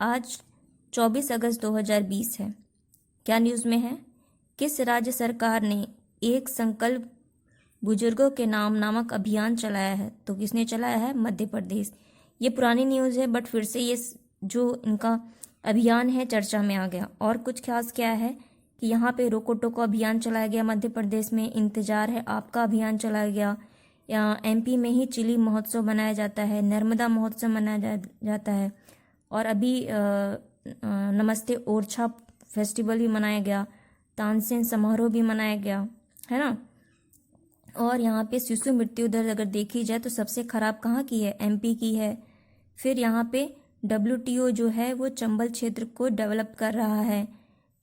आज 24 अगस्त 2020 है। क्या न्यूज़ में है? किस राज्य सरकार ने एक संकल्प बुजुर्गों के नाम नामक अभियान चलाया है? तो किसने चलाया है? मध्य प्रदेश। ये पुरानी न्यूज़ है बट फिर से ये जो इनका अभियान है चर्चा में आ गया। और कुछ खास क्या है कि यहाँ पे रोको टोको अभियान चलाया गया मध्य प्रदेश में, इंतजार है आपका अभियान चलाया गया। या एमपी में ही चिली महोत्सव मनाया जाता है, नर्मदा महोत्सव मनाया जाता है, और अभी नमस्ते ओरछा फेस्टिवल भी मनाया गया, तानसेन समारोह भी मनाया गया है ना। और यहाँ पे शिशु मृत्यु दर अगर देखी जाए तो सबसे खराब कहाँ की है? एमपी की है। फिर यहाँ पे WTO जो है वो चंबल क्षेत्र को डेवलप कर रहा है।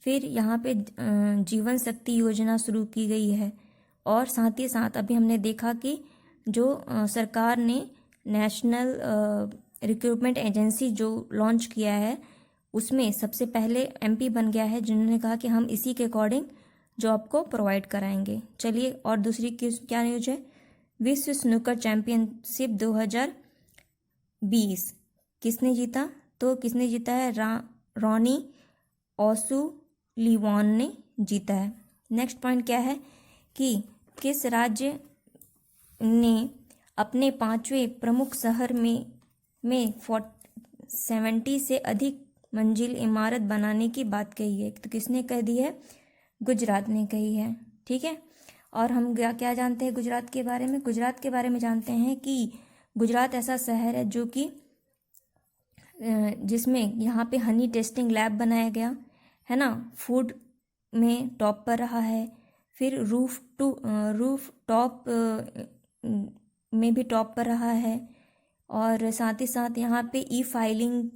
फिर यहाँ पे जीवन शक्ति योजना शुरू की गई है। और साथ ही साथ अभी हमने देखा कि जो सरकार ने नेशनल रिक्रूटमेंट एजेंसी जो लॉन्च किया है उसमें सबसे पहले एमपी बन गया है, जिन्होंने कहा कि हम इसी के अकॉर्डिंग जॉब को प्रोवाइड कराएंगे। चलिए, और दूसरी क्या न्यूज है? विश्व स्नूकर चैंपियनशिप 2020 किसने जीता? तो किसने जीता है? रॉनी ओसुलिवान ने जीता है। नेक्स्ट पॉइंट क्या है कि किस राज्य ने अपने 5वें प्रमुख शहर में 70 से अधिक मंजिल इमारत बनाने की बात कही है? तो किसने कह दी है? गुजरात ने कही है। ठीक है। और हम क्या जानते हैं गुजरात के बारे में? गुजरात के बारे में जानते हैं कि गुजरात ऐसा शहर है जो कि जिसमें यहाँ पे हनी टेस्टिंग लैब बनाया गया है ना, फूड में टॉप पर रहा है। फिर रूफ टॉप में भी टॉप पर रहा है। और साथ ही साथ यहाँ पे फाइलिंग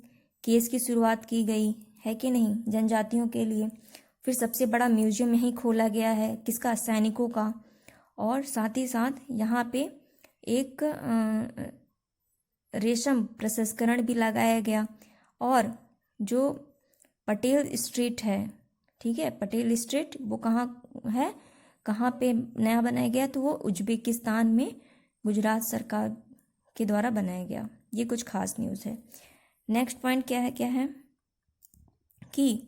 केस की शुरुआत की गई है कि नहीं, जनजातियों के लिए। फिर सबसे बड़ा म्यूजियम यहीं खोला गया है, किसका? सैनिकों का। और साथ ही साथ यहाँ पे एक रेशम प्रसंस्करण भी लगाया गया। और जो पटेल स्ट्रीट है, ठीक है, पटेल स्ट्रीट वो कहाँ है, कहाँ पे नया बनाया गया? तो वो उज्बेकिस्तान में गुजरात सरकार के द्वारा बनाया गया। ये कुछ खास न्यूज़ है। नेक्स्ट पॉइंट क्या है कि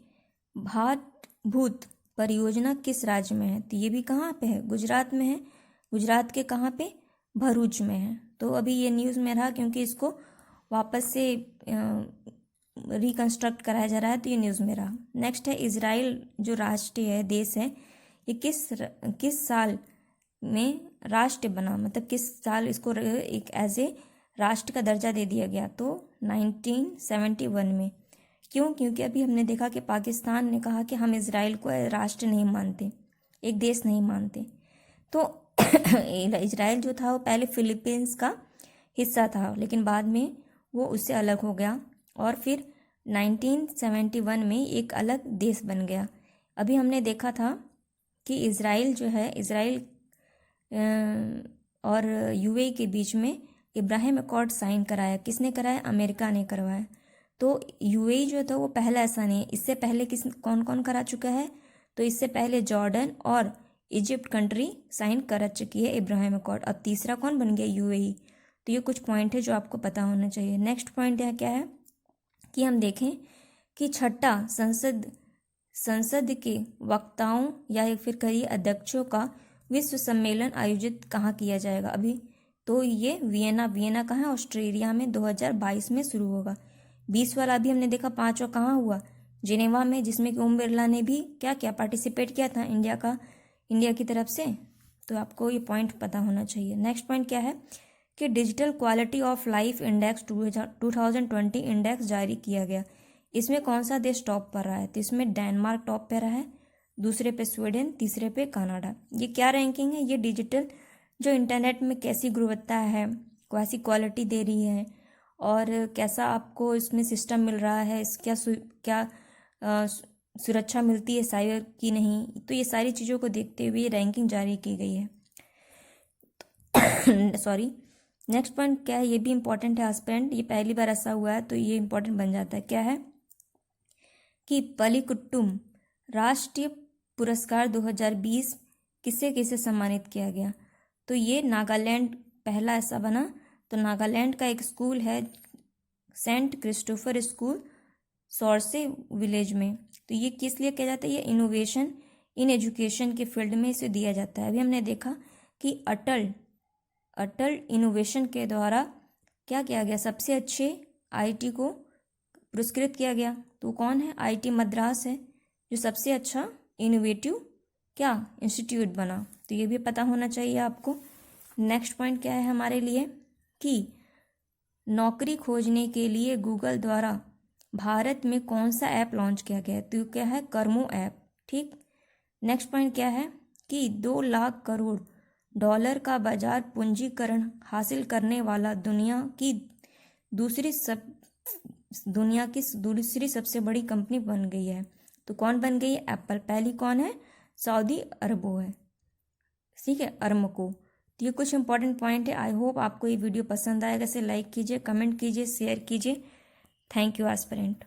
भारतभूत परियोजना किस राज्य में है? तो ये भी कहाँ पे है? गुजरात में है। गुजरात के कहाँ पे? भरूच में है। तो अभी ये न्यूज़ में रहा क्योंकि इसको वापस से रिकंस्ट्रक्ट कराया जा रहा है, तो ये न्यूज़ में रहा। नेक्स्ट है इजराइल जो राष्ट्र है, देश है, ये किस साल में राष्ट्र बना? मतलब किस साल इसको एक एज ए राष्ट्र का दर्जा दे दिया गया? तो 1971 में। क्यों? क्योंकि अभी हमने देखा कि पाकिस्तान ने कहा कि हम इजराइल को राष्ट्र नहीं मानते, एक देश नहीं मानते। तो इजराइल जो था वो पहले फिलीपींस का हिस्सा था, लेकिन बाद में वो उससे अलग हो गया और फिर 1971 में एक अलग देश बन गया। अभी हमने देखा था कि इजराइल जो है, इजराइल और UAE के बीच में इब्राहिम अकॉर्ड साइन कराया। किसने कराया? अमेरिका ने करवाया। तो UAE जो था वो पहला ऐसा नहीं है। इससे पहले कौन कौन करा चुका है? तो इससे पहले जॉर्डन और इजिप्ट कंट्री साइन कर चुकी है इब्राहिम अकॉर्ड। अब तीसरा कौन बन गया? UAE। तो ये कुछ पॉइंट है जो आपको पता होना चाहिए। नेक्स्ट पॉइंट क्या है कि हम देखें कि छठा संसद के वक्ताओं या फिर कई अध्यक्षों का विश्व सम्मेलन आयोजित कहाँ किया जाएगा? अभी तो ये वियना कहाँ है? ऑस्ट्रेलिया में 2022 में शुरू होगा। 20 वाला अभी हमने देखा, 5वां कहाँ हुआ? जिनेवा में, जिसमें कि ओम बिरला ने भी क्या पार्टिसिपेट किया था इंडिया की तरफ से। तो आपको ये पॉइंट पता होना चाहिए। नेक्स्ट पॉइंट क्या है कि digital quality of life index 2020 index जारी किया गया। इसमें कौन सा देश टॉप पर रहा है? तो इसमें डेनमार्क टॉप पे रहा है, दूसरे पे स्वीडन, तीसरे पे कनाडा। ये क्या रैंकिंग है? ये डिजिटल जो इंटरनेट में कैसी गुणवत्ता है, कैसी क्वालिटी दे रही है और कैसा आपको इसमें सिस्टम मिल रहा है, क्या सुरक्षा मिलती है साइबर की नहीं, तो ये सारी चीज़ों को देखते हुए रैंकिंग जारी की गई है। सॉरी। नेक्स्ट पॉइंट क्या है? ये भी इंपॉर्टेंट है एस्पिरेंट, ये पहली बार ऐसा हुआ है तो ये इंपॉर्टेंट बन जाता है। क्या है कि पलीकुट्टुम राष्ट्रीय पुरस्कार 2020 किसे सम्मानित किया गया? तो ये नागालैंड पहला ऐसा बना। तो नागालैंड का एक स्कूल है, सेंट क्रिस्टोफर स्कूल सॉर्से विलेज में। तो ये किस लिए किया जाता है? ये इनोवेशन इन एजुकेशन के फील्ड में इसे दिया जाता है। अभी हमने देखा कि अटल इनोवेशन के द्वारा क्या किया गया, सबसे अच्छे आईटी को पुरस्कृत किया गया। तो कौन है? आईटी मद्रास है जो सबसे अच्छा इनोवेटिव क्या इंस्टीट्यूट बना। तो ये भी पता होना चाहिए आपको। नेक्स्ट पॉइंट क्या है हमारे लिए कि नौकरी खोजने के लिए गूगल द्वारा भारत में कौन सा ऐप लॉन्च किया गया है? तो क्या है? कर्मो ऐप। ठीक। नेक्स्ट पॉइंट क्या है कि 2 लाख करोड़ डॉलर का बाजार पूंजीकरण हासिल करने वाला दुनिया की दूसरी सबसे बड़ी कंपनी बन गई है। तो कौन बन गई है? एप्पल। पहली कौन है? सऊदी अरबो है। ठीक है, अरमको। तो ये कुछ इंपॉर्टेंट पॉइंट है। आई होप आपको ये वीडियो पसंद आएगा। इसे लाइक कीजिए, कमेंट कीजिए, शेयर कीजिए। Thank you aspirant.